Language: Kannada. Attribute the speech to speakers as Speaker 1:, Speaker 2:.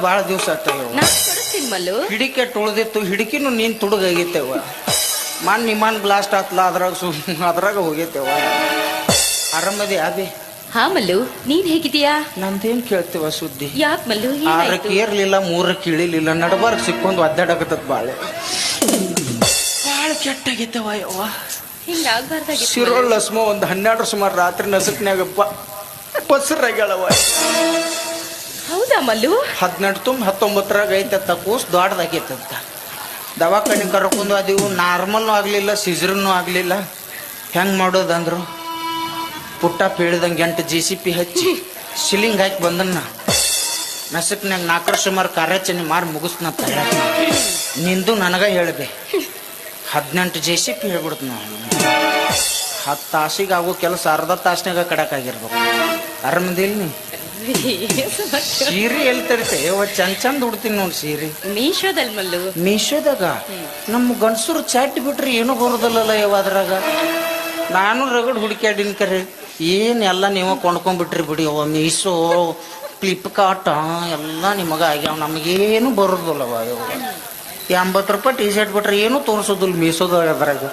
Speaker 1: ಬಾಳ ದಿವಸ ಆಗ್ತಾವ
Speaker 2: ನಾನ್ ಕೊಡಿಸ್ತೀನಿ ಮಲ್ಲು.
Speaker 1: ಹಿಡಿಕೆ ತುಳ್ದಿತ್ತು, ಹಿಡಿಕಿನು ನೀನ್ ತುಡುಗಾಗೈತೆವ. ನಿಮಾನ್ ಬ್ಲಾಸ್ಟ್ ಆತ್ಲ, ಅದ್ರಾಗ ಹೋಗೈತೆವ. ಆರಾಮದಿ ಅದೇ.
Speaker 2: ಹಾ ಮಲ್ಲು, ನೀನ್ ಹೇಗಿದೀಯಾ?
Speaker 1: ನಂದೇನ್ ಕೇಳ್ತೇವ ಸುದ್ದಿ?
Speaker 2: ಯಾಕ್ ಮಲ್ಲು,
Speaker 1: 6ಕ್ಕೆ ಏರ್ಲಿಲ್ಲ, 3ಕ್ಕೆ ಇಳಿಲಿಲ್ಲ, ನಡಬಾರ್ಕ್ ಸಿಕ್ಕೊಂಡ್ ಒದ್ದಾಡಕತ್ತದ ಬಾಳೆ. ಬಾಳ ಕೆಟ್ಟಾಗೈತೆವ ಯವ್ವ.
Speaker 2: ಹಿಂಗಾಗ್ಬಾರ್ದಾಗಿತ್ತು.
Speaker 1: ಸಿರೋಳ್ ಲಸ್ಮ ಒಂದ್ 12 ಸುಮಾರು ರಾತ್ರಿ ನಸಕ್ನ್ಯಾಗ ಬಸ್ರಾಗ್ಯಾಳವ.
Speaker 2: ಹೌದಾ ಮಲ್ಲು?
Speaker 1: 18 ತುಂಬ 19ರಾಗ ಐತತ್ತ ಕೂಸ್ ದೊಡ್ಡದಾಗೈತಂತ. ದವಾಖಾನೆ ಕರ್ಕೊಂಡು ಅದೀವು, ನಾರ್ಮಲ್ನು ಆಗ್ಲಿಲ್ಲ, ಸಿಜರ್ನು ಆಗ್ಲಿಲ್ಲ. ಹೆಂಗ್ ಮಾಡೋದಂದ್ರು ಪುಟ್ಟ ಹೇಳಿದಂಗೆ 8 JCP ಹಚ್ಚಿ ಸಿಲಿಂಗ್ ಹಾಕಿ ಬಂದನ್ನ ನಸಕ್ನ್ಯಾಗ 4 ಸುಮಾರು ಕಾರ್ಯಾಚರಣೆ ಮಾರಿ ಮುಗಿಸ್ನ ತಯಾರ. ನಿಂದು ನನಗ ಹೇಳ್ದೆ 18 JCP ಹೇಳ್ಬಿಡ್ತು. ನಾವು 10 ತಾಸಿಗೆ ಆಗೋ ಕೆಲಸ ಅರ್ಧ ತಾಸ್ನಾಗ ಕಡಕಾಗಿರ್ಬೇಕು. ಆರಾಮದಿಲ್ ನೀ? ಸೀರೆ ಎಲ್ಲಿ ತರಿತೆ? ಚಂದ ಉಡ್ತೀನಿ ನೋಡಿ ಸೀರೆ.
Speaker 2: ಮೀಶೋದಲ್ಲಿ ಮಲ್ಲು.
Speaker 1: ಮೀಶೋದಾಗ ನಮ್ಮ ಗಂಡಸರು ಚಾಟ್ ಬಿಟ್ರಿ ಏನೂ ಬರೋದಲ್ಲ ಯಾವ ಅದ್ರಾಗ. ನಾನು ರಗಡ್ ಹುಡುಕ್ಯಾಡಿನ ಕರೆ ಏನೆಲ್ಲ ನೀವು ಕೊಂಡ್ಕೊಂಡ್ಬಿಟ್ರಿ ಬಿಡಿ. ಅವ ಮೀಶೋ, ಫ್ಲಿಪ್ಕಾರ್ಟ್ ಎಲ್ಲ ನಿಮಗ ಆಗ್ಯಾವ, ನಮಗೇನು ಬರೋದಿಲ್ಲವ. 80 ರೂಪಾಯಿ ಟಿ ಶರ್ಟ್ ಬಿಟ್ರೆ ಏನೂ ತೋರಿಸೋದಿಲ್ಲ ಮೀಶೋದಾಗ ಅದ್ರಾಗ.